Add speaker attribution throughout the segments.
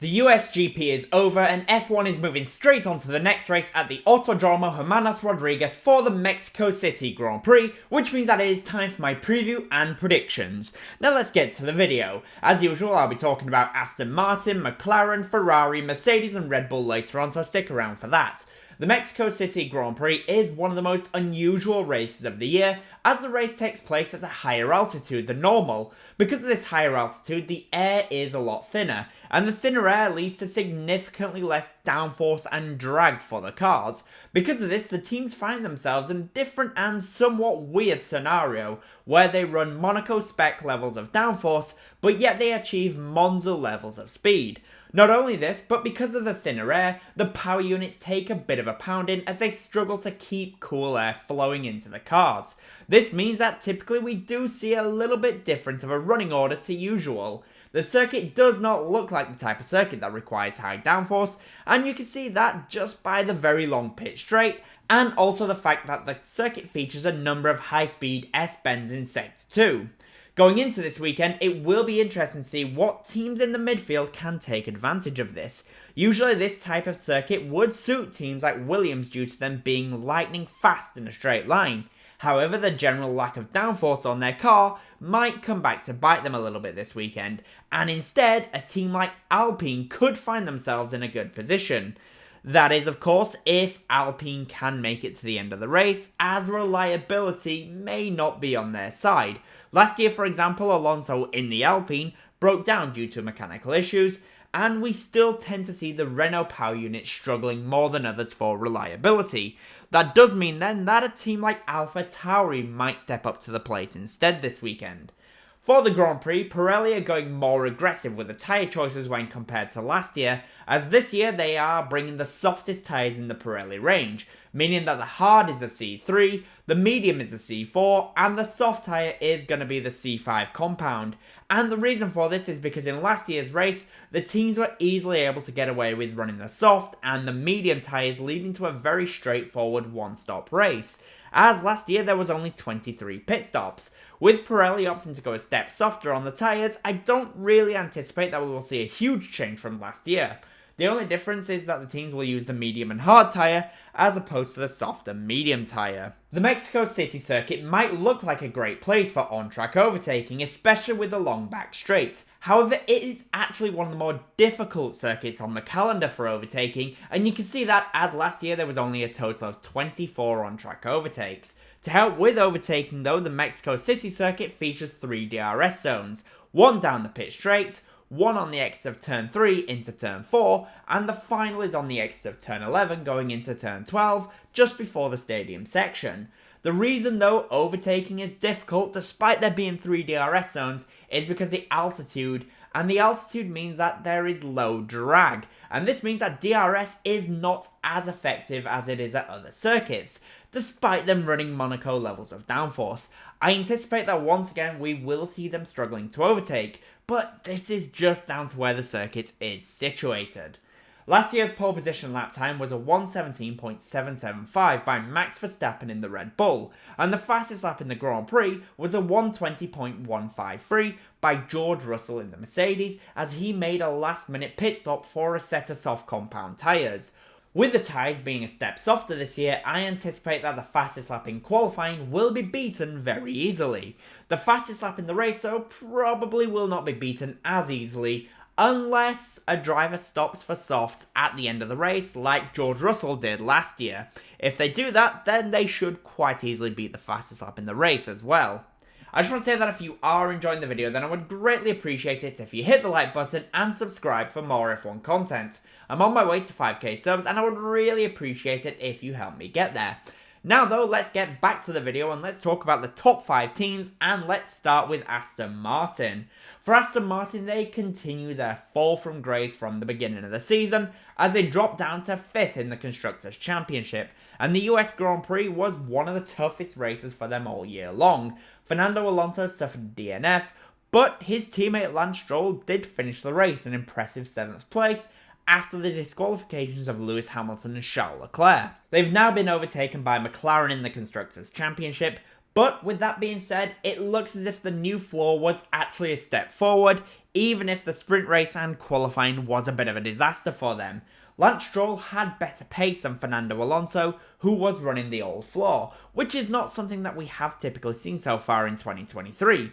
Speaker 1: The US GP is over and F1 is moving straight on to the next race at the Autodromo Hermanos Rodriguez for the Mexico City Grand Prix, which means that it is time for my preview and predictions. Now let's get to the video. As usual, I'll be talking about Aston Martin, McLaren, Ferrari, Mercedes and Red Bull later on, so stick around for that. The Mexico City Grand Prix is one of the most unusual races of the year, as the race takes place at a higher altitude than normal. Because of this higher altitude, the air is a lot thinner, and the thinner air leads to significantly less downforce and drag for the cars. Because of this, the teams find themselves in a different and somewhat weird scenario, where they run Monaco spec levels of downforce, but yet they achieve Monza levels of speed. Not only this, but because of the thinner air, the power units take a bit of a pounding as they struggle to keep cool air flowing into the cars. This means that typically we do see a little bit different of a running order to usual. The circuit does not look like the type of circuit that requires high downforce, and you can see that just by the very long pit straight, and also the fact that the circuit features a number of high-speed S-bends in Sector 2. Going into this weekend, it will be interesting to see what teams in the midfield can take advantage of this. Usually this type of circuit would suit teams like Williams due to them being lightning fast in a straight line. However, the general lack of downforce on their car might come back to bite them a little bit this weekend, and instead, a team like Alpine could find themselves in a good position. That is, of course, if Alpine can make it to the end of the race, as reliability may not be on their side. Last year, for example, Alonso in the Alpine broke down due to mechanical issues, and we still tend to see the Renault power unit struggling more than others for reliability. That does mean then that a team like AlphaTauri might step up to the plate instead this weekend. For the Grand Prix, Pirelli are going more aggressive with the tyre choices when compared to last year, as this year they are bringing the softest tyres in the Pirelli range, meaning that the hard is a C3, the medium is a C4, and the soft tyre is going to be the C5 compound. And the reason for this is because in last year's race, the teams were easily able to get away with running the soft and the medium tyres, leading to a very straightforward one-stop race, as last year there was only 23 pit stops. With Pirelli opting to go a step softer on the tyres, I don't really anticipate that we will see a huge change from last year. The only difference is that the teams will use the medium and hard tyre as opposed to the soft and medium tyre. The Mexico City circuit might look like a great place for on-track overtaking, especially with the long back straight. However, it is actually one of the more difficult circuits on the calendar for overtaking, and you can see that as last year there was only a total of 24 on-track overtakes. To help with overtaking though, the Mexico City circuit features 3 DRS zones, one down the pit straight, one on the exit of turn 3 into turn 4, and the final is on the exit of turn 11 going into turn 12, just before the stadium section. The reason though overtaking is difficult despite there being 3 DRS zones is because the altitude, and the altitude means that there is low drag, and this means that DRS is not as effective as it is at other circuits, despite them running Monaco levels of downforce. I anticipate that once again we will see them struggling to overtake, but this is just down to where the circuit is situated. Last year's pole position lap time was a 1:17.775 by Max Verstappen in the Red Bull, and the fastest lap in the Grand Prix was a 1:20.153 by George Russell in the Mercedes, as he made a last-minute pit stop for a set of soft compound tyres. With the tyres being a step softer this year, I anticipate that the fastest lap in qualifying will be beaten very easily. The fastest lap in the race though probably will not be beaten as easily, unless a driver stops for softs at the end of the race like George Russell did last year. If they do that, then they should quite easily beat the fastest lap in the race as well. I just want to say that if you are enjoying the video, then I would greatly appreciate it if you hit the like button and subscribe for more F1 content. I'm on my way to 5k subs and I would really appreciate it if you help me get there. Now though, let's get back to the video and let's talk about the top 5 teams, and let's start with Aston Martin. For Aston Martin, they continue their fall from grace from the beginning of the season as they drop down to 5th in the Constructors' Championship, and the US Grand Prix was one of the toughest races for them all year long. Fernando Alonso suffered a DNF, but his teammate Lance Stroll did finish the race in impressive 7th place, after the disqualifications of Lewis Hamilton and Charles Leclerc. They've now been overtaken by McLaren in the Constructors' Championship, but with that being said, it looks as if the new floor was actually a step forward, even if the sprint race and qualifying was a bit of a disaster for them. Lance Stroll had better pace than Fernando Alonso, who was running the old floor, which is not something that we have typically seen so far in 2023.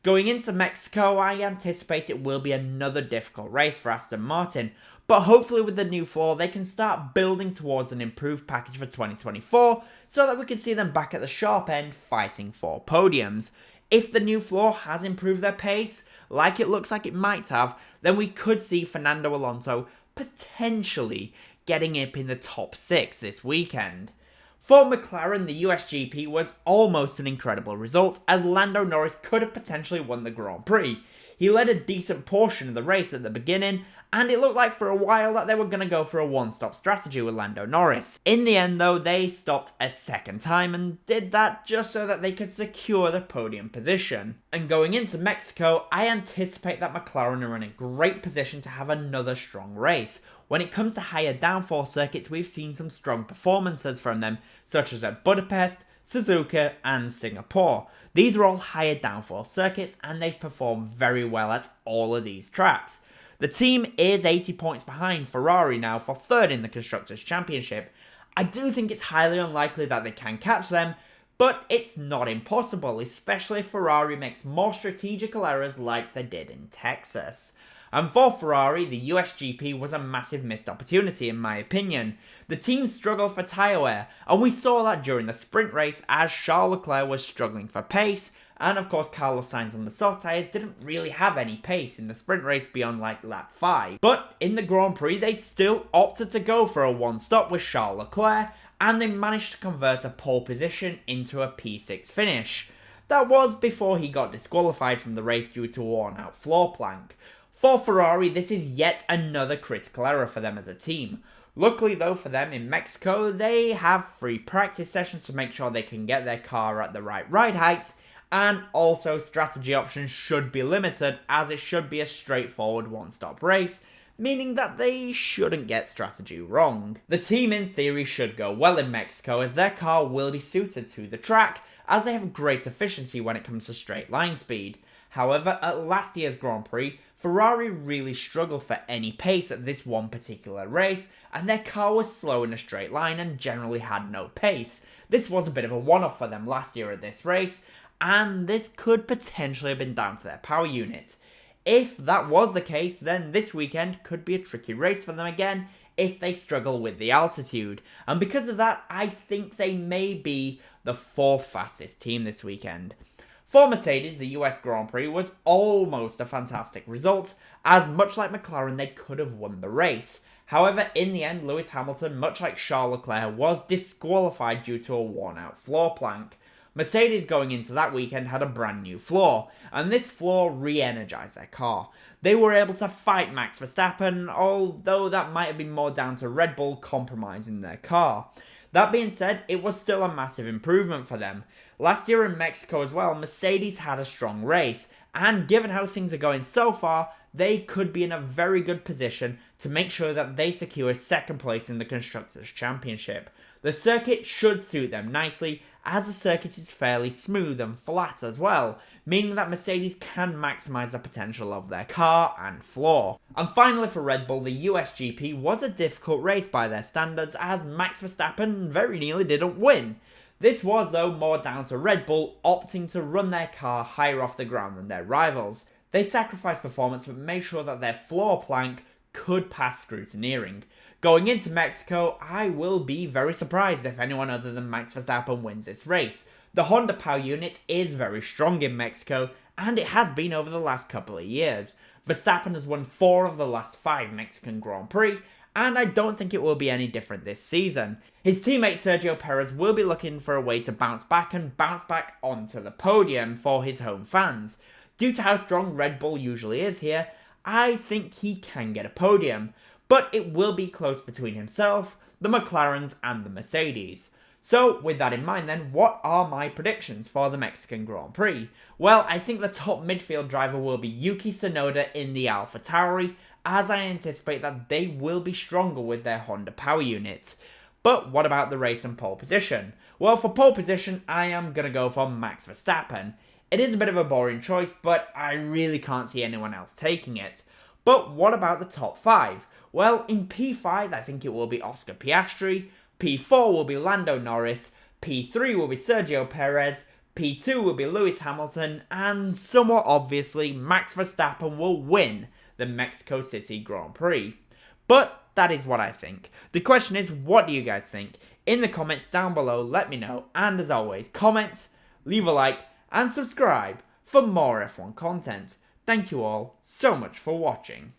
Speaker 1: Going into Mexico, I anticipate it will be another difficult race for Aston Martin, but hopefully with the new floor they can start building towards an improved package for 2024 so that we can see them back at the sharp end fighting for podiums. If the new floor has improved their pace, like it looks like it might have, then we could see Fernando Alonso potentially getting up in the top 6 this weekend. For McLaren, the USGP was almost an incredible result, as Lando Norris could have potentially won the Grand Prix. He led a decent portion of the race at the beginning, and it looked like for a while that they were going to go for a one-stop strategy with Lando Norris. In the end though, they stopped a second time and did that just so that they could secure the podium position. And going into Mexico, I anticipate that McLaren are in a great position to have another strong race. When it comes to higher downforce circuits, we've seen some strong performances from them, such as at Budapest, Suzuka and Singapore. These are all higher downforce circuits and they've performed very well at all of these tracks. The team is 80 points behind Ferrari now for third in the Constructors' Championship. I do think it's highly unlikely that they can catch them, but it's not impossible, especially if Ferrari makes more strategical errors like they did in Texas. And for Ferrari, the USGP was a massive missed opportunity in my opinion. The team struggled for tyre wear, and we saw that during the sprint race as Charles Leclerc was struggling for pace, and of course Carlos Sainz on the soft tyres didn't really have any pace in the sprint race beyond like lap 5. But in the Grand Prix they still opted to go for a one stop with Charles Leclerc, and they managed to convert a pole position into a P6 finish. That was before he got disqualified from the race due to a worn out floor plank. For Ferrari, this is yet another critical error for them as a team. Luckily though for them in Mexico, they have free practice sessions to make sure they can get their car at the right ride height, and also strategy options should be limited as it should be a straightforward one-stop race, meaning that they shouldn't get strategy wrong. The team in theory should go well in Mexico as their car will be suited to the track as they have great efficiency when it comes to straight line speed. However, at last year's Grand Prix, Ferrari really struggled for any pace at this one particular race, and their car was slow in a straight line and generally had no pace. This was a bit of a one-off for them last year at this race, and this could potentially have been down to their power unit. If that was the case, then this weekend could be a tricky race for them again if they struggle with the altitude. And because of that, I think they may be the 4th fastest team this weekend. For Mercedes, the US Grand Prix was almost a fantastic result, as much like McLaren they could have won the race. However, in the end, Lewis Hamilton, much like Charles Leclerc, was disqualified due to a worn out floor plank. Mercedes going into that weekend had a brand new floor, and this floor re-energized their car. They were able to fight Max Verstappen, although that might have been more down to Red Bull compromising their car. That being said, it was still a massive improvement for them. Last year in Mexico as well, Mercedes had a strong race, and given how things are going so far, they could be in a very good position to make sure that they secure second place in the Constructors' Championship. The circuit should suit them nicely, as the circuit is fairly smooth and flat as well, meaning that Mercedes can maximise the potential of their car and floor. And finally for Red Bull, the USGP was a difficult race by their standards, as Max Verstappen very nearly didn't win. This was though more down to Red Bull opting to run their car higher off the ground than their rivals. They sacrificed performance but made sure that their floor plank could pass scrutineering. Going into Mexico, I will be very surprised if anyone other than Max Verstappen wins this race. The Honda power unit is very strong in Mexico, and it has been over the last couple of years. Verstappen has won 4 of the last 5 Mexican Grand Prix, and I don't think it will be any different this season. His teammate Sergio Perez will be looking for a way to bounce back onto the podium for his home fans. Due to how strong Red Bull usually is here, I think he can get a podium, but it will be close between himself, the McLarens and the Mercedes. So with that in mind then, what are my predictions for the Mexican Grand Prix? Well, I think the top midfield driver will be Yuki Tsunoda in the AlphaTauri, as I anticipate that they will be stronger with their Honda power unit. But what about the race and pole position? Well, for pole position, I am going to go for Max Verstappen. It is a bit of a boring choice, but I really can't see anyone else taking it. But what about the top 5? Well, in P5 I think it will be Oscar Piastri, P4 will be Lando Norris, P3 will be Sergio Perez, P2 will be Lewis Hamilton, and somewhat obviously Max Verstappen will win the Mexico City Grand Prix. But that is what I think. The question is, what do you guys think? In the comments down below, let me know, and as always, comment, leave a like, and subscribe for more F1 content. Thank you all so much for watching.